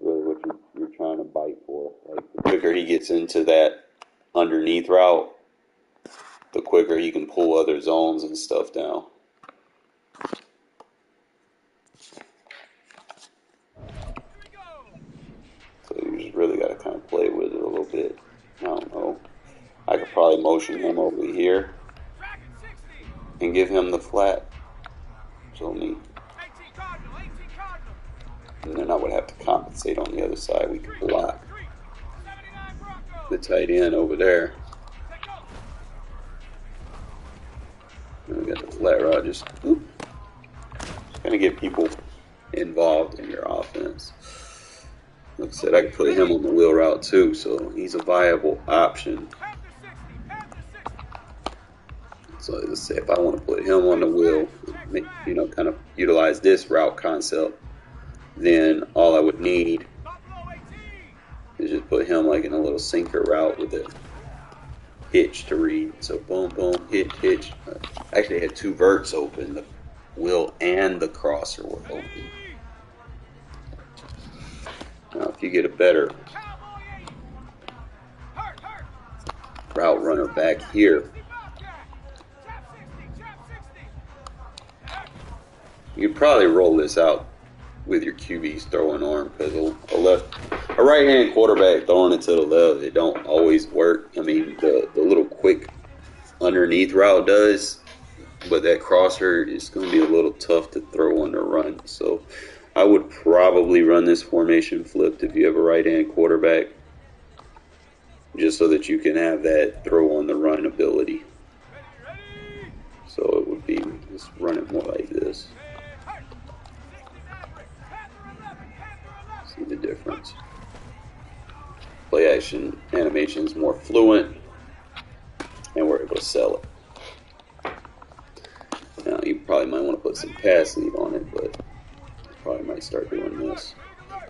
really what you're trying to bite for. Like, the quicker he gets into that underneath route, the quicker he can pull other zones and stuff down. So you just really got to kind of play with it a little bit. I don't know. I could probably motion him over here and give him the flat. So me. And then I would have to compensate on the other side. We could block the tight end over there. And we got the flat route. Just kind of get people involved in your offense. Like I said, I could put him on the wheel route too, so he's a viable option. So let's say if I want to put him on the wheel, kind of utilize this route concept, then all I would need is just put him like in a little sinker route with a hitch to read. So boom, boom, hitch. I actually had two verts open, the wheel and the crosser were open. Now, if you get a better route runner back here, you could probably roll this out with your QB's throwing arm, because a right-hand quarterback throwing it to the left, it don't always work. I mean, the little quick underneath route does, but that crosser is going to be a little tough to throw on the run. So I would probably run this formation flipped if you have a right-hand quarterback, just so that you can have that throw on the run ability. So it would be, just run it more like this. See the difference. Play action animation is more fluent, and we're able to sell it. Now you probably might want to put some pass lead on it, but you probably might start doing this.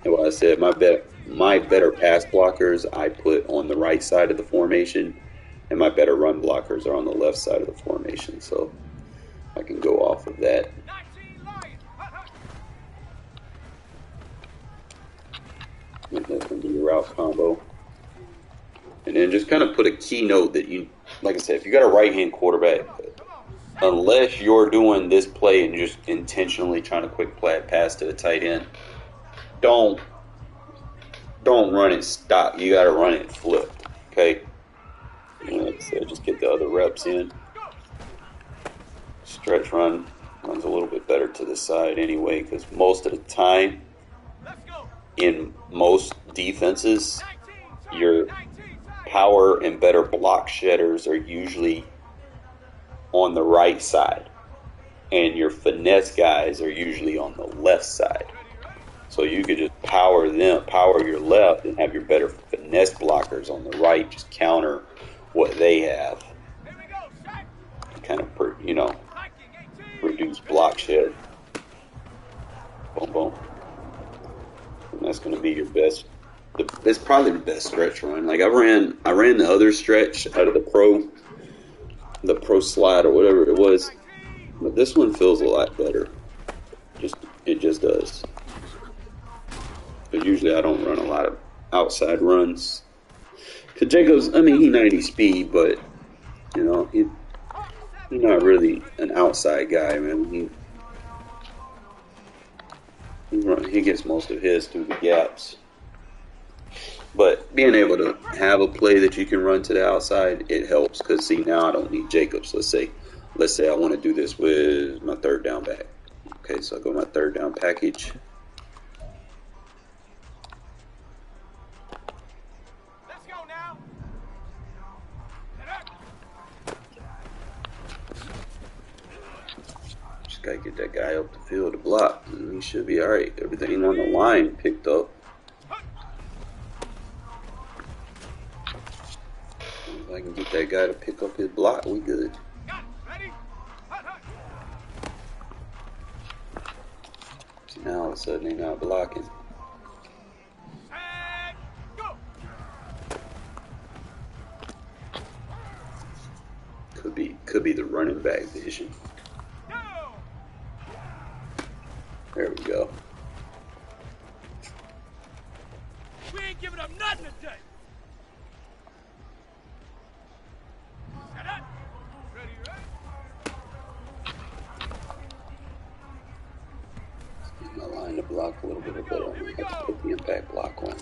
And what I said, my better pass blockers I put on the right side of the formation, and my better run blockers are on the left side of the formation. So I can go off of that. And that's going to be your route combo. And then just kind of put a keynote that you, like I said, if you got a right-hand quarterback, unless you're doing this play and just intentionally trying to quick pass to the tight end, don't run it stock. You got to run it flipped, okay? And like I said, just get the other reps in. Stretch runs a little bit better to the side anyway, because most of the time in most defenses, your power and better block shedders are usually on the right side, and your finesse guys are usually on the left side. So you could just power your left, and have your better finesse blockers on the right just counter what they have. Kind of, reduce block shed. Boom, boom. And that's going to be your best. It's probably the best stretch run. Like I ran the other stretch out of the pro slide or whatever it was, but this one feels a lot better. It just does. But usually I don't run a lot of outside runs. Cause Jacobs, he 90 speed, but he's not really an outside guy, man. He gets most of his through the gaps. But being able to have a play that you can run to the outside, it helps. Because, see, now I don't need Jacobs. Let's say I want to do this with my third down back. Okay, so I go my third down package. Let's go now. Just got to get that guy up the field to block. And he should be all right. Everything on the line picked up. If I can get that guy to pick up his block, we good. See, now all of a sudden they're not blocking. Could be the running back vision. There we go. We ain't giving up nothing today. My line to block a little bit better. I'm going to have to put the impact block on.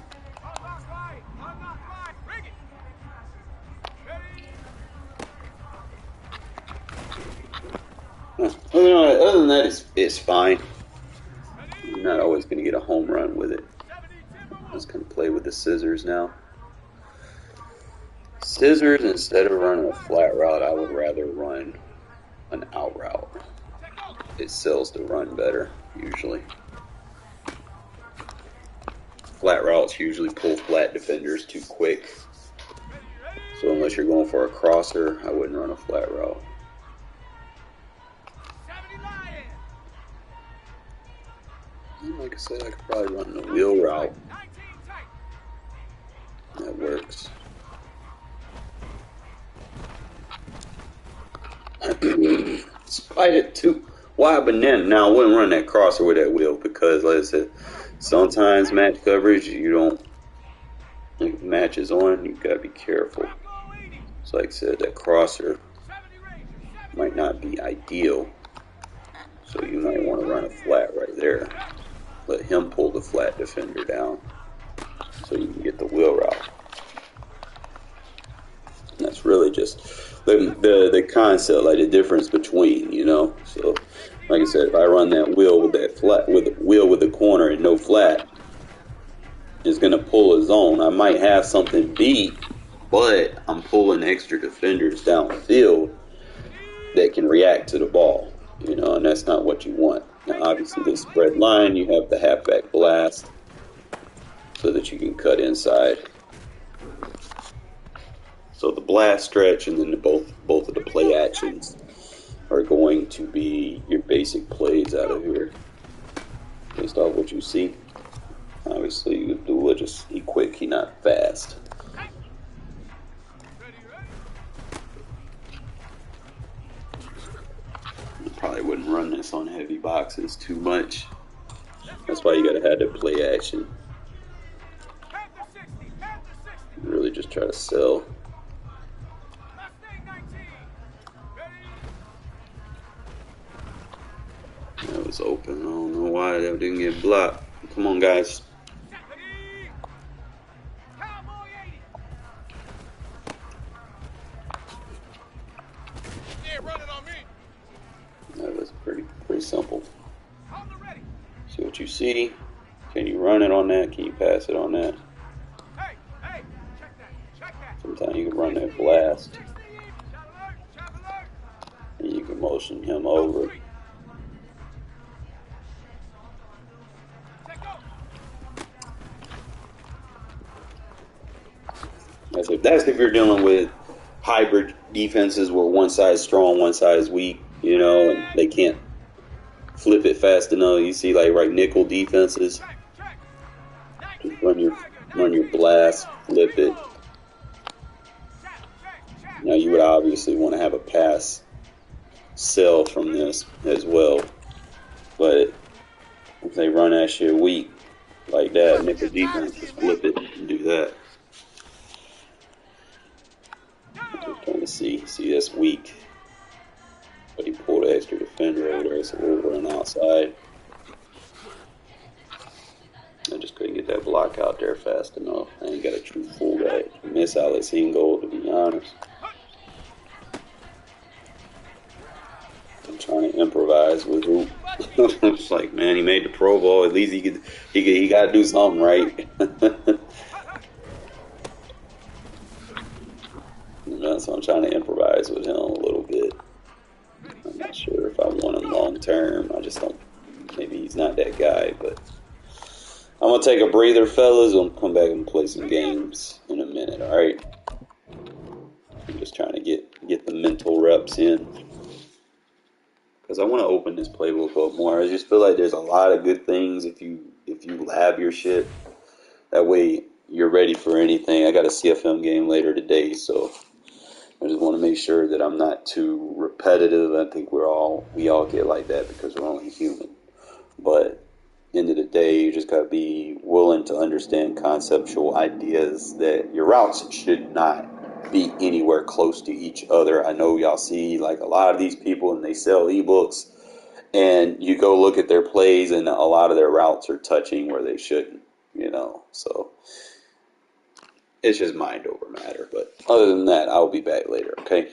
Other than that, it's fine. I'm not always going to get a home run with it. I'm just going to play with the scissors now. Scissors, instead of running a flat route, I would rather run an out route. It sells the run better, usually. Flat routes usually pull flat defenders too quick. So unless you're going for a crosser, I wouldn't run a flat route. And like I said, I could probably run the wheel route. That works. Spite it too wide, but then now I wouldn't run that crosser with that wheel because, like I said, sometimes match coverage match is on, you gotta be careful. So like I said, that crosser might not be ideal, so you might want to run a flat right there. Let him pull the flat defender down so you can get the wheel route. And that's really just the concept, like the difference between, So, like I said, if I run that wheel with that flat, with the wheel with the corner and no flat, it's gonna pull a zone. I might have something beat, but I'm pulling extra defenders downfield that can react to the ball, and that's not what you want. Now, obviously, this spread line, you have the halfback blast so that you can cut inside. So the blast stretch and then both of the play actions are going to be your basic plays out of here, based off what you see. Obviously, Abdullah he quick, he not fast. Probably wouldn't run this on heavy boxes too much. That's why you gotta have the play action. Really just try to sell. That was open. I don't know why that didn't get blocked. Come on, guys. That was pretty simple. See what you see. Can you run it on that? Can you pass it on that? Sometimes you can run that blast. And you can motion him over. That's if you're dealing with hybrid defenses where one side is strong, one side is weak, and they can't flip it fast enough. You see, like right nickel defenses, just run your blast, flip it. Now you would obviously want to have a pass sell from this as well, but if they run that shit weak like that, nickel defense, just flip it and do that. Just trying to see that's weak, but he pulled an extra defender over there, so we'll run outside. I just couldn't get that block out there fast enough. I ain't got a true full guy. Miss Alex goal, to be honest. I'm trying to improvise with hoop. It's like, man, he made the Pro Bowl. At least he got to do something right. So I'm trying to improvise with him a little bit. I'm not sure if I want him long term. I just don't. Maybe he's not that guy, but I'm gonna take a breather, fellas. I'm gonna come back and play some games in a minute. All right. I'm just trying to get the mental reps in because I want to open this playbook up more. I just feel like there's a lot of good things if you lab your shit. That way you're ready for anything. I got a CFM game later today, so I just want to make sure that I'm not too repetitive. I think we all get like that because we're only human. But end of the day, you just got to be willing to understand conceptual ideas that your routes should not be anywhere close to each other. I know y'all see like a lot of these people and they sell ebooks and you go look at their plays and a lot of their routes are touching where they shouldn't, so it's just mind over matter. But other than that, I'll be back later, okay?